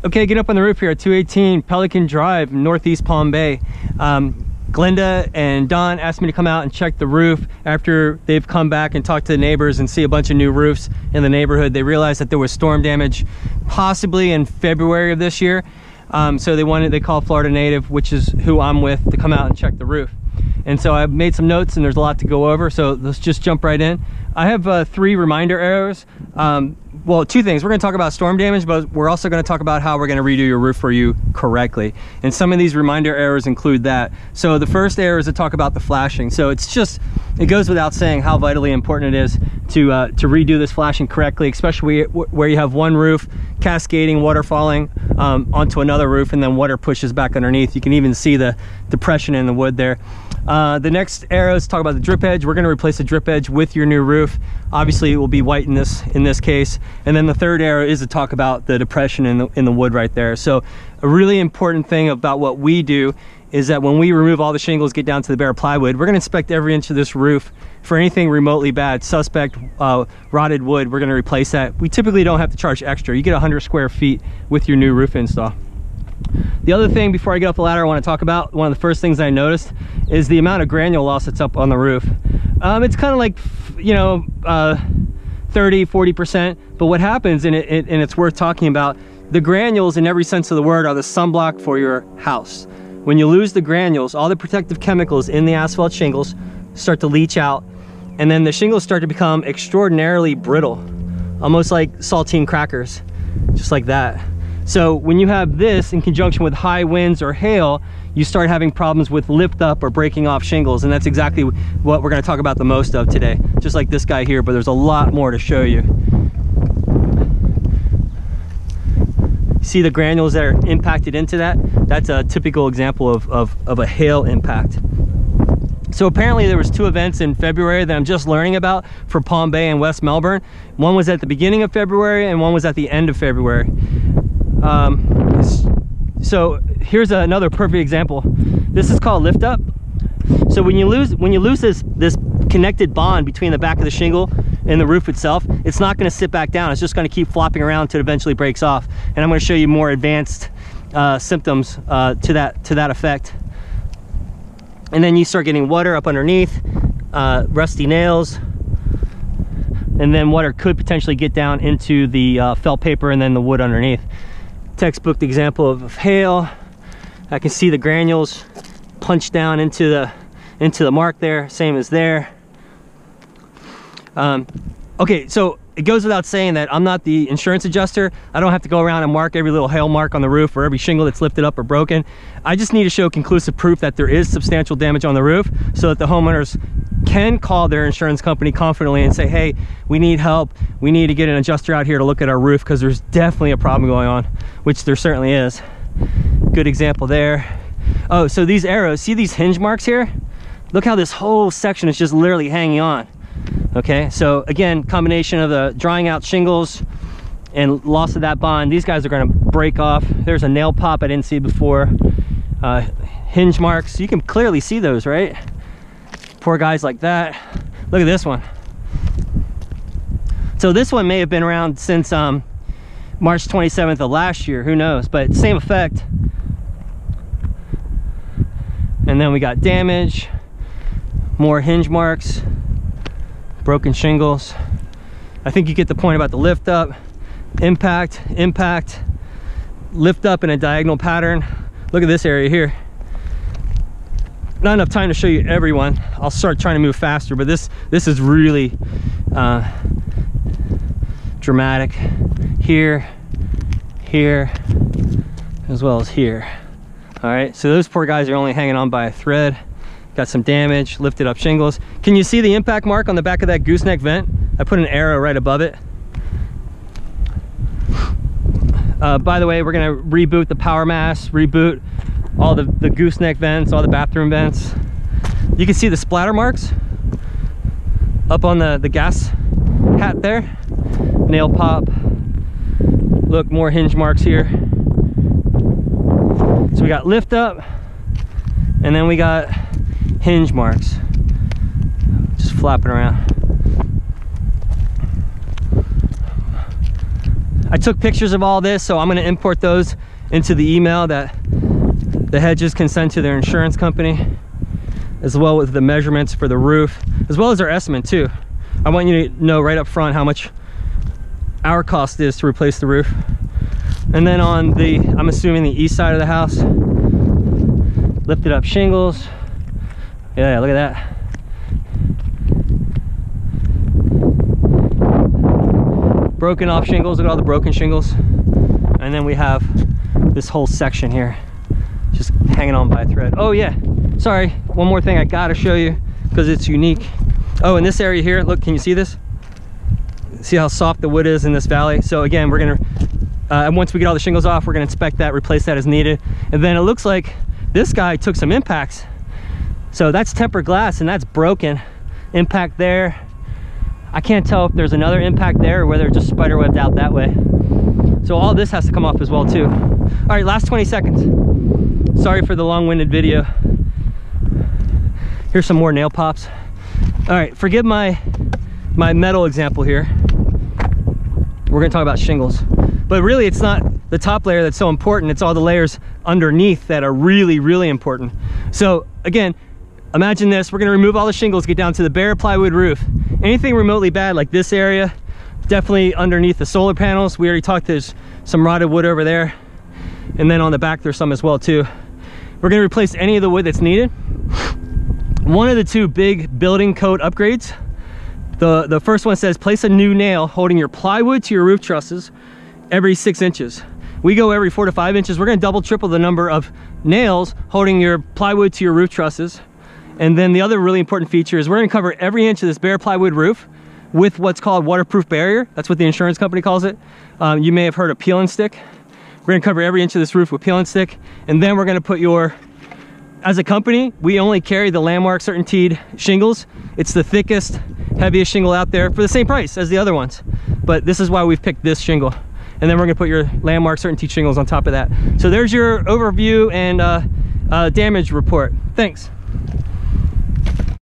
Okay, get up on the roof here at 218 Pelican Drive, Northeast Palm Bay. Glenda and Don asked me to come out and check the roof after they've come back and talked to the neighbors and see a bunch of new roofs in the neighborhood. They realized that there was storm damage possibly in February of this year. So they called Florida Native, which is who I'm with, to come out and check the roof. And so I've made some notes and there's a lot to go over, so let's just jump right in. I have 3 reminder arrows. Well, 2 things. We're going to talk about storm damage, but we're also going to talk about how we're going to redo your roof for you correctly. And some of these reminder arrows include that. So the first arrow is to talk about the flashing. So it goes without saying how vitally important it is to redo this flashing correctly, especially where you have one roof cascading, water falling onto another roof, and then water pushes back underneath. You can even see the depression in the wood there. The next arrow is talk about the drip edge. We're going to replace the drip edge with your new roof. Obviously it will be white in this case. And then the third arrow is to talk about the depression in the wood right there. So a really important thing about what we do is that when we remove all the shingles, get down to the bare plywood, we're going to inspect every inch of this roof for anything remotely bad, suspect rotted wood. We're going to replace that. We typically don't have to charge extra. You get 100 square feet with your new roof install. The other thing before I get up the ladder I want to talk about, one of the first things I noticed is the amount of granule loss that's up on the roof. It's kind of like, 30–40%, but what happens, and it's worth talking about, the granules in every sense of the word are the sunblock for your house. When you lose the granules, all the protective chemicals in the asphalt shingles start to leach out, and then the shingles start to become extraordinarily brittle, almost like saltine crackers, just like that. So when you have this in conjunction with high winds or hail, you start having problems with lift up or breaking off shingles, and that's exactly what we're going to talk about the most of today, just like this guy here, but there's a lot more to show you. See the granules that are impacted into that? That's a typical example of a hail impact. So apparently there was 2 events in February that I'm just learning about for Palm Bay and West Melbourne. One was at the beginning of February and one was at the end of February. So here's another perfect example. This is called lift up. So when you lose this connected bond between the back of the shingle and the roof itself, it's not going to sit back down. It's just going to keep flopping around until it eventually breaks off. And I'm going to show you more advanced symptoms to that effect. And then you start getting water up underneath, rusty nails, and then water could potentially get down into the felt paper and then the wood underneath. Textbook example of hail. I can see the granules punch down into the mark there, same as there. Okay, so it goes without saying that I'm not the insurance adjuster. I don't have to go around and mark every little hail mark on the roof or every shingle that's lifted up or broken. I just need to show conclusive proof that there is substantial damage on the roof so that the homeowners can call their insurance company confidently and say, hey, we need help. We need to get an adjuster out here to look at our roof because there's definitely a problem going on, which there certainly is. Good example there. Oh, so these arrows, see these hinge marks here? Look how this whole section is just literally hanging on. Okay, so again, combination of the drying out shingles and loss of that bond, these guys are going to break off. There's a nail pop I didn't see before. Hinge marks, you can clearly see those, right? Poor guys like that. Look at this one. So this one may have been around since March 27th of last year, who knows, but same effect. And then we got damage, more hinge marks, broken shingles. I think you get the point about the lift up, impact, lift up in a diagonal pattern. Look at this area here. Not enough time to show you everyone. I'll start trying to move faster, but this is really dramatic. Here, as well as here. All right, so those poor guys are only hanging on by a thread. Got some damage, lifted up shingles. Can you see the impact mark on the back of that gooseneck vent? I put an arrow right above it. By the way, we're gonna reboot the power mast, reboot all the gooseneck vents, all the bathroom vents. You can see the splatter marks up on the gas hat there. Nail pop. Look, more hinge marks here. So we got lift up, and then we got hinge marks just flapping around. I took pictures of all this, so I'm going to import those into the email that the hedges can send to their insurance company, as well as the measurements for the roof, as well as our estimate too. I want you to know right up front how much our cost is to replace the roof. And then on the, I'm assuming the east side of the house, lifted up shingles. Yeah, look at that. Broken off shingles, look at all the broken shingles. And then we have this whole section here, just hanging on by a thread. Oh yeah, sorry, one more thing I gotta show you because it's unique. Oh, in this area here, look, can you see this? See how soft the wood is in this valley? So again, we're gonna, once we get all the shingles off, we're gonna inspect that, replace that as needed. And then it looks like this guy took some impacts. So that's tempered glass and that's broken. Impact there. I can't tell if there's another impact there or whether it just spider webbed out that way. So all this has to come off as well too. All right, last 20 seconds. Sorry for the long-winded video. Here's some more nail pops. All right, forgive my metal example here. We're gonna talk about shingles. But really it's not the top layer that's so important, it's all the layers underneath that are really, really important. So again, imagine this, we're gonna remove all the shingles, get down to the bare plywood roof. Anything remotely bad like this area, definitely underneath the solar panels. We already talked, there's some rotted wood over there. And then on the back there's some as well too. We're gonna replace any of the wood that's needed. One of the two big building code upgrades, the first one says place a new nail holding your plywood to your roof trusses every 6 inches. We go every 4 to 5 inches. We're gonna double, triple the number of nails holding your plywood to your roof trusses. And then the other really important feature is we're gonna cover every inch of this bare plywood roof with what's called waterproof barrier. That's what the insurance company calls it. You may have heard of peel and stick. We're gonna cover every inch of this roof with peel and stick. And then we're gonna put your, as a company, we only carry the Landmark Certainteed shingles. It's the thickest, heaviest shingle out there for the same price as the other ones. But this is why we've picked this shingle. And then we're gonna put your Landmark Certainteed shingles on top of that. So there's your overview and damage report. Thanks.